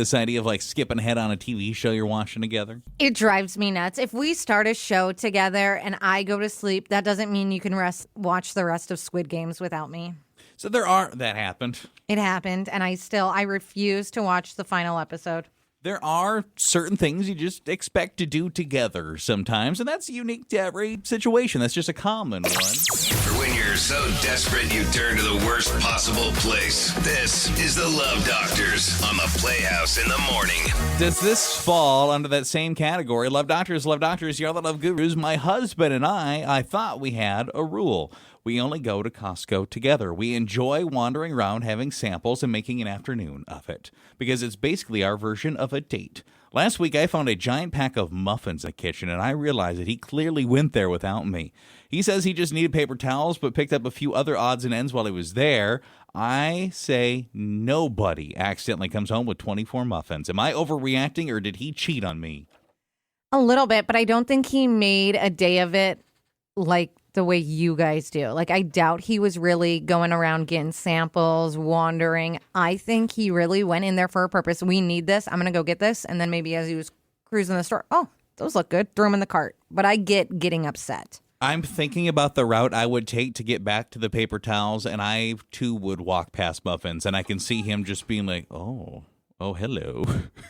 This idea of like skipping ahead on a TV show you're watching together. It drives me nuts. If we start a show together and I go to sleep, that doesn't mean you can watch the rest of Squid Games without me. So that happened. It happened, and I refuse to watch the final episode. There are certain things you just expect to do together sometimes, and that's unique to every situation. That's just a common one. For when you're so desperate you turn to the worst possible place. This is the Love Doctors on the Playhouse in the morning. Does this fall under that same category? Love Doctors, you're the love gurus. My husband and I thought we had a rule. We only go to Costco together. We enjoy wandering around, having samples, and making an afternoon of it, because it's basically our version of a date. Last week, I found a giant pack of muffins in the kitchen, and I realized that he clearly went there without me. He says he just needed paper towels, but picked up a few other odds and ends while he was there. I say nobody accidentally comes home with 24 muffins. Am I overreacting, or did he cheat on me? A little bit, but I don't think he made a day of it like the way you guys do. Like, I doubt he was really going around getting samples, wandering. I think he really went in there for a purpose. We need this. I'm going to go get this. And then maybe as he was cruising the store, oh, those look good. Throw them in the cart. But I get getting upset. I'm thinking about the route I would take to get back to the paper towels, and I, too, would walk past muffins, and I can see him just being like, oh, hello.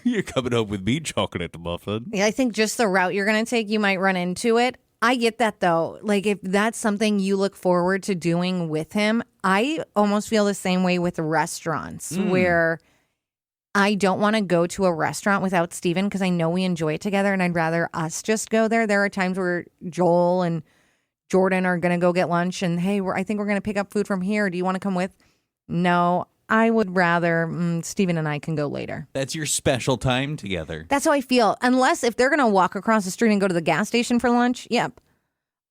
You're coming home with me, chocolate muffin. Yeah, I think just the route you're going to take, you might run into it. I get that, though. Like, if that's something you look forward to doing with him, I almost feel the same way with restaurants, where I don't want to go to a restaurant without Steven because I know we enjoy it together, and I'd rather us just go there. There are times where Joel and Jordan are going to go get lunch, and, hey, I think we're going to pick up food from here. Do you want to come with? No, I would rather Steven and I can go later. That's your special time together. That's how I feel. Unless if they're going to walk across the street and go to the gas station for lunch, yep,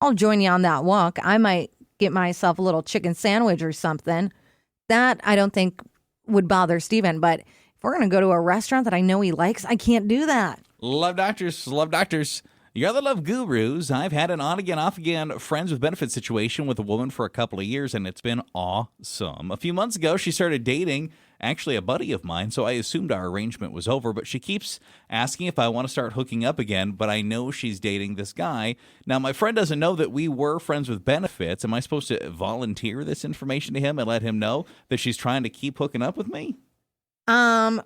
I'll join you on that walk. I might get myself a little chicken sandwich or something. That I don't think would bother Steven. But if we're going to go to a restaurant that I know he likes, I can't do that. Love Doctors. You're the love gurus. I've had an on-again, off-again friends with benefits situation with a woman for a couple of years, and it's been awesome. A few months ago, she started dating, actually a buddy of mine, so I assumed our arrangement was over, but she keeps asking if I want to start hooking up again, but I know she's dating this guy. Now, my friend doesn't know that we were friends with benefits. Am I supposed to volunteer this information to him and let him know that she's trying to keep hooking up with me?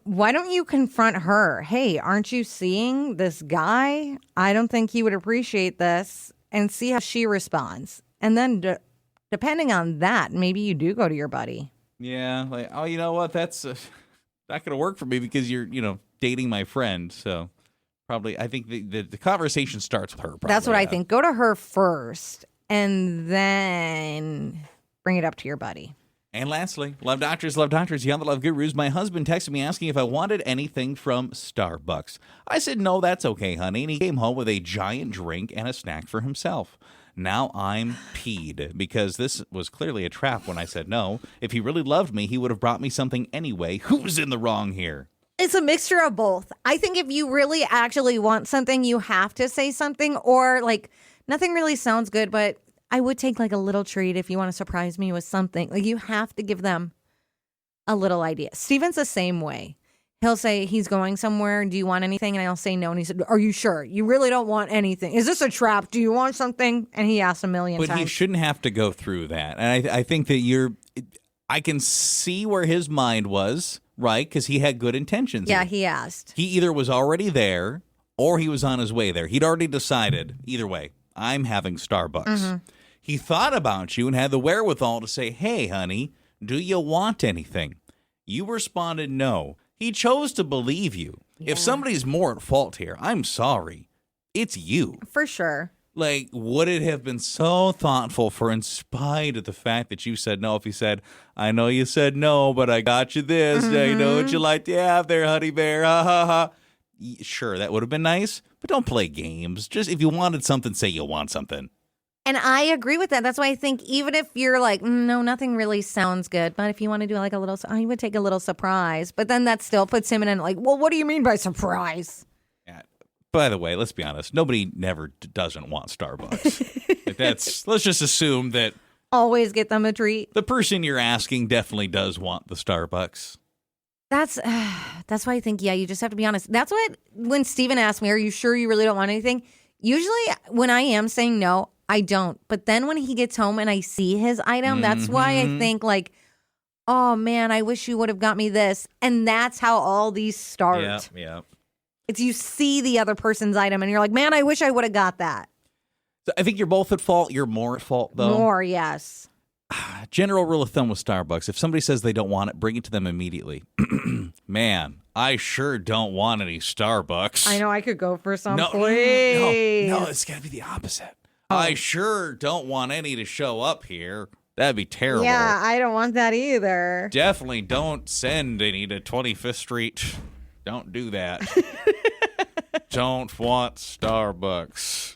Why don't you confront her? Hey, aren't you seeing this guy? I don't think he would appreciate this, and see how she responds. And then depending on that, maybe you do go to your buddy. Yeah, like, oh, you know what? That's not going to work for me because you're, dating my friend. So probably, I think the conversation starts with her. Probably, that's what I think. Go to her first, and then bring it up to your buddy. And lastly, Love Doctors, Young the Love Gurus. My husband texted me asking if I wanted anything from Starbucks. I said, no, that's okay, honey. And he came home with a giant drink and a snack for himself. Now I'm peed because this was clearly a trap when I said no. If he really loved me, he would have brought me something anyway. Who's in the wrong here? It's a mixture of both. I think if you really actually want something, you have to say something, or like nothing really sounds good, but I would take like a little treat if you want to surprise me with something. Like, you have to give them a little idea. Steven's the same way. He'll say he's going somewhere. Do you want anything? And I'll say no. And he said, are you sure? You really don't want anything? Is this a trap? Do you want something? And he asks a million times. But he shouldn't have to go through that. And I think that I can see where his mind was, right? Because he had good intentions. Yeah, he asked. He either was already there or he was on his way there. He'd already decided, either way, I'm having Starbucks. Mm-hmm. He thought about you and had the wherewithal to say, hey, honey, do you want anything? You responded no. He chose to believe you. Yeah. If somebody's more at fault here, I'm sorry. It's you. For sure. Like, would it have been so thoughtful for, in spite of the fact that you said no, if he said, I know you said no, but I got you this. Mm-hmm. I know what you like to have there, honey bear. Ha, ha, ha. Sure, that would have been nice, but don't play games. Just if you wanted something, say you want something. And I agree with that. That's why I think even if you're like, no, nothing really sounds good, but if you want to do like a little, I would take a little surprise. But then that still puts him in like, well, what do you mean by surprise? Yeah. By the way, let's be honest. Nobody never doesn't want Starbucks. Let's just assume that. Always get them a treat. The person you're asking definitely does want the Starbucks. That's why I think, yeah, you just have to be honest. That's what, when Steven asked me, are you sure you really don't want anything? Usually when I am saying no, I don't. But then when he gets home and I see his item, that's why I think like, oh man, I wish you would have got me this. And that's how all these start. Yeah. It's you see the other person's item and you're like, man, I wish I would have got that. So I think you're both at fault. You're more at fault, though. More, yes. General rule of thumb with Starbucks, if somebody says they don't want it, bring it to them immediately. Man, I sure don't want any Starbucks. I know, I could go for some, No, please. no, it's got to be the opposite. I sure don't want any to show up here. That'd be terrible. Yeah, I don't want that either. Definitely don't send any to 25th Street. Don't do that. Don't want Starbucks.